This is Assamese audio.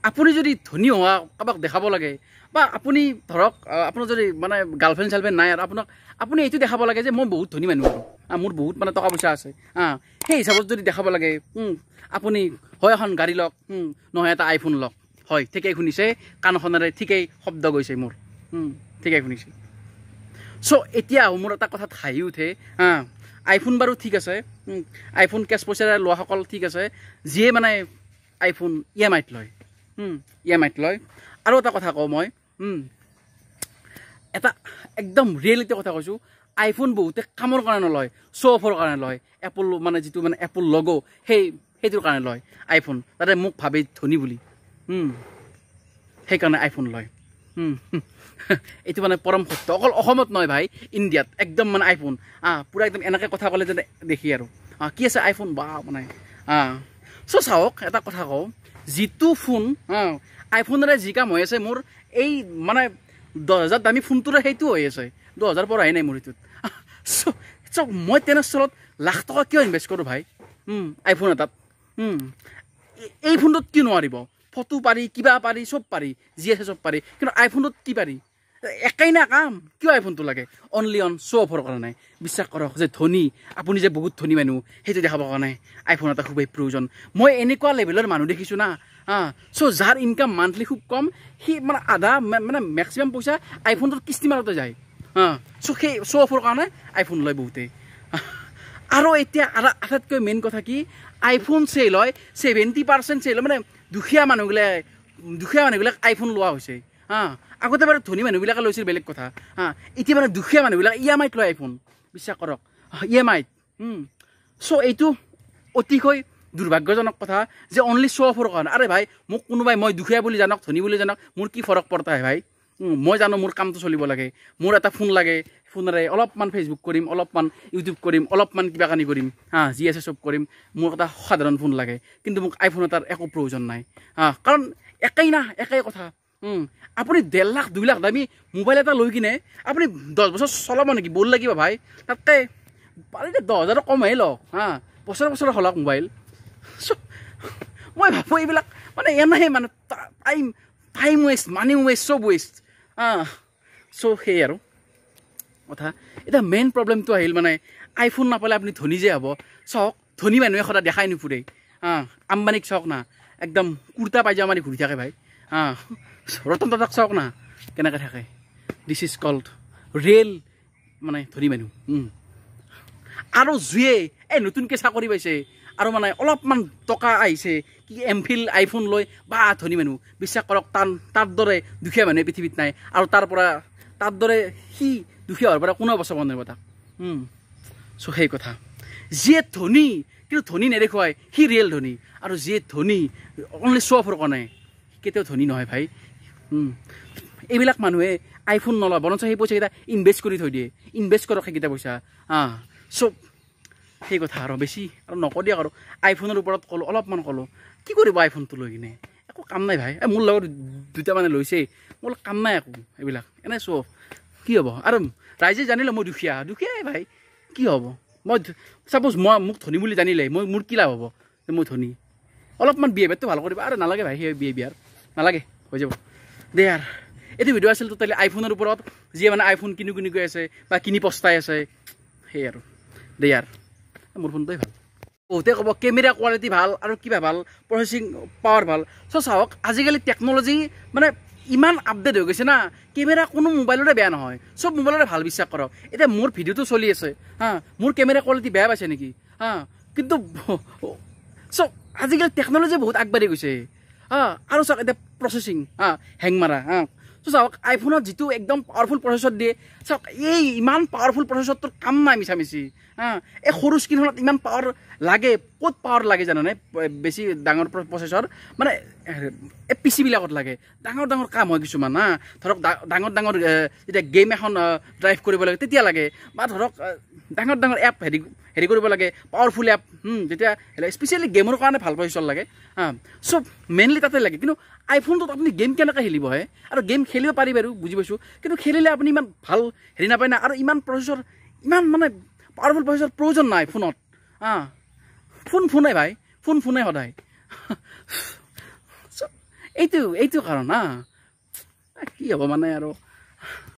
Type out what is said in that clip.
আপুনি যদি ধনী হোৱা কাৰোবাক দেখাব লাগে বা আপুনি ধৰক আপোনাৰ যদি মানে গাৰ্লফ্ৰেণ্ড চাৰ্লফ্ৰেণ্ড নাই আৰু আপুনি এইটো দেখাব লাগে যে মই বহুত ধনী মানুহ আৰু মোৰ বহুত মানে টকা পইচা আছে সেই হিচাপত যদি দেখাব লাগে আপুনি হয় এখন গাড়ী লওক নহয় এটা আইফোন লওক হয় ঠিকেই শুনিছে কাণখনেৰে ঠিকেই শব্দ গৈছে মোৰ ঠিকেই শুনিছে চ' এতিয়া মোৰ এটা কথাত হাঁহি উঠে আইফোন বাৰু ঠিক আছে আইফোন কেছ পইচাৰে লোৱাসকল ঠিক আছে যিয়ে মানে আইফোন EMIত লয় EMIত লয় আৰু এটা কথা কওঁ মই এটা একদম ৰিয়েলিটি কথা কৈছোঁ আইফোন বহুতে কামৰ কাৰণে নলয় শ্ব' অফৰ কাৰণে লয় এপল মানে যিটো মানে এপল লগো সেইটোৰ কাৰণে লয় আইফোন তাতে মোক ভাবে ধনী বুলি সেইকাৰণে আইফোন লয় এইটো মানে পৰম সত্য অকল অসমত নহয় ভাই ইণ্ডিয়াত একদম মানে আইফোন পূৰা একদম এনেকৈ কথা ক'লে যেন দেখি আৰু কি আছে আইফোন বা মানে চ' চাওক এটা কথা কওঁ যিটো ফোন আইফোনেৰে যি কাম হৈ আছে মোৰ এই মানে 10,000 দামী ফোনটোৰে সেইটো হৈ আছে 10,000 পৰাহে নাই মোৰ সেইটোত চ' মই তেনেস্থলত লাখ টকা কিয় ইনভেষ্ট কৰোঁ ভাই আইফোন এটাত এই ফোনটোত কি নোৱাৰিব ফটো পাৰি কিবা পাৰি চব পাৰি যি আছে চব পাৰি কিন্তু আইফোনটোত কি পাৰি একেই না কাম কিয় আইফোনটো লাগে অনলি অন শ্ব' অফৰ কাৰণে বিশ্বাস কৰক যে ধনী আপুনি যে বহুত ধনী মানুহ সেইটো দেখাবৰ কাৰণে আইফোন এটা খুবেই প্ৰয়োজন মই এনেকুৱা লেভেলৰ মানুহ দেখিছোঁ না চ' যাৰ ইনকাম মান্থলি খুব কম সি মানে আধা মানে মেক্সিমাম পইচা আইফোনটোৰ কিস্তি মাৰতে যায় চ' সেই শ্ব' অফৰ কাৰণে আইফোন লয় বহুতেই আৰু এতিয়া আটাইতকৈ মেইন কথা কি আইফোন চেল হয় 70% চেল মানে দুখীয়া মানুহবিলাক আইফোন লোৱা হৈছে আগতে বাৰু ধনী মানুহবিলাকে লৈছিল বেলেগ কথা এতিয়া মানে দুখীয়া মানুহবিলাক EMIত লয় আইফোন বিশ্বাস কৰক EMIত চ' এইটো অতিকৈ দুৰ্ভাগ্যজনক কথা যে অনলি শ্ব' অফৰ কাৰণে আৰে ভাই মোক কোনোবাই মই দুখীয়া বুলি জানক ধনী বুলি জানক মোৰ কি ফৰক পৰতা হয় ভাই মই জানো মোৰ কামটো চলিব লাগে মোৰ এটা ফোন লাগে ফোনেৰে অলপমান ফেচবুক কৰিম অলপমান ইউটিউব কৰিম অলপমান কিবা কানি কৰিম যি আছে চব কৰিম মোৰ এটা সাধাৰণ ফোন লাগে কিন্তু মোক আইফোন এটাৰ একো প্ৰয়োজন নাই কাৰণ একেই কথা আপুনি 1.5 লাখ 2 লাখ দামী মোবাইল এটা লৈ কিনে আপুনি 10 বছৰ চলাব নেকি বল লাগিব ভাই তাতকৈ পাৰিলে 10,000 কমহে লওক বছৰে হলক মোবাইল মই ভাবোঁ এইবিলাক মানে এনেহে মানে টাইম ৱেষ্ট মানি ৱেষ্ট চব ৱেষ্ট চ' সেই আৰু কথা এতিয়া মেইন প্ৰব্লেমটো আহিল মানে আইফোন নাপালে আপুনি ধনী যে হ'ব চাওক ধনী মানুহে সদায় দেখাই নুফুৰে আম্বানীক চাওক না একদম কুৰ্তা পাইজামা মাৰি ঘূৰি থাকে ভাই ৰতন টাটাক চাওক না কেনেকৈ থাকে দিছ ইজ কল্ড ৰিয়েল মানে ধনী মানুহ আৰু যিয়ে এই নতুনকৈ চাকৰি পাইছে আৰু মানে অলপমান টকা আহিছে কি এমফিল আইফোন লৈ বা ধনী মানুহ বিশ্বাস কৰক তাৰ দৰে দুখীয়া মানুহে পৃথিৱীত নাই আৰু তাৰ দৰে সি দুখীয়া হোৱাৰ পৰা কোনেও বচাব নোৱাৰিব তাক চ' সেই কথা যিয়ে ধনী কিন্তু ধনী নেদেখুৱাই সি ৰিয়েল ধনী আৰু যিয়ে ধনী অনলি শ্ব' অফৰ কাৰণে কেতিয়াও ধনী নহয় ভাই এইবিলাক মানুহে আইফোন নলয় বৰঞ্চ সেই পইচাকেইটা ইনভেষ্ট কৰি থৈ দিয়ে ইনভেষ্ট কৰক সেইকেইটা পইচা চ' সেই কথা আৰু বেছি আৰু নকওঁ দিয়ক আৰু আইফোনৰ ওপৰত ক'লোঁ অলপমান ক'লোঁ কি কৰিব আইফোনটো লৈ কিনে একো কাম নাই ভাই মোৰ লগত দুটা মানে লৈছেই মোৰ কাম নাই একো এইবিলাক এনে চ' কি হ'ব আৰু ৰাইজে জানিলে মই দুখীয়াই ভাই কি হ'ব মই চাপ'জ মোক ধনী বুলি জানিলে মোৰ কি লাভ হ'ব যে মই ধনী অলপমান বিহেভিয়াৰটো ভাল কৰিব আৰু নালাগে ভাই সেই বিহেভিয়াৰ নালাগে হৈ যাব দে আৰু এইটো ভিডিঅ' আছিল টোটেলি আইফোনৰ ওপৰত যিয়ে মানে আইফোন কিনি গৈ আছে বা কিনি পস্তাই আছে সেই আৰু দে আৰু মোৰ ফোনটোৱে ভাল বহুতে ক'ব কেমেৰা কোৱালিটি ভাল আৰু কিবা ভাল প্ৰচেছিং পাৱাৰ ভাল চ' চাওক আজিকালি টেকন'লজি মানে ইমান আপডেট হৈ গৈছে না কেমেৰা কোনো মোবাইলৰে বেয়া নহয় চব মোবাইলৰে ভাল বিশ্বাস কৰক এতিয়া মোৰ ভিডিঅ'টো চলি আছে মোৰ কেমেৰা কোৱালিটি বেয়া পাইছে নেকি কিন্তু চব আজিকালি টেকন'লজি বহুত আগবাঢ়ি গৈছে আৰু চাওক এতিয়া প্ৰচেছিং হেং মাৰা চ' চাওক আইফোনত যিটো একদম পাৱাৰফুল প্ৰচেছৰ দিয়ে চাওক এই ইমান পাৱাৰফুল প্ৰচেছৰটোৰ কাম নাই মিছামিছি এই সৰু স্ক্ৰীণখনত ইমান পাৱাৰ লাগে ক'ত পাৱাৰ লাগে জানানে বেছি ডাঙৰ প্ৰচেছৰ মানে এই পিচিবিলাকত লাগে ডাঙৰ কাম হয় কিছুমান ধৰক ডাঙৰ যেতিয়া গেম এখন ড্ৰাইভ কৰিব লাগে তেতিয়া লাগে বা ধৰক ডাঙৰ এপ হেৰি কৰিব লাগে পাৱাৰফুল এপ যেতিয়া স্পেচিয়েলি গেমৰ কাৰণে ভাল প্ৰচেছৰ লাগে চব মেইনলি তাতে লাগে কিন্তু আইফোনটোত আপুনি গেম কেনেকৈ খেলিব হয় আৰু গেম খেলিব পাৰি বাৰু বুজি পাইছোঁ কিন্তু খেলিলে আপুনি ইমান ভাল হেৰি নাপায় না আৰু ইমান প্ৰচেছৰ ইমান মানে পাৱাৰফুল প্ৰচেছৰ প্ৰয়োজন নাই ফোনত ফোনে ভাই ফোনে সদায় এইটো কাৰণ হা কি হ'ব মানে আৰু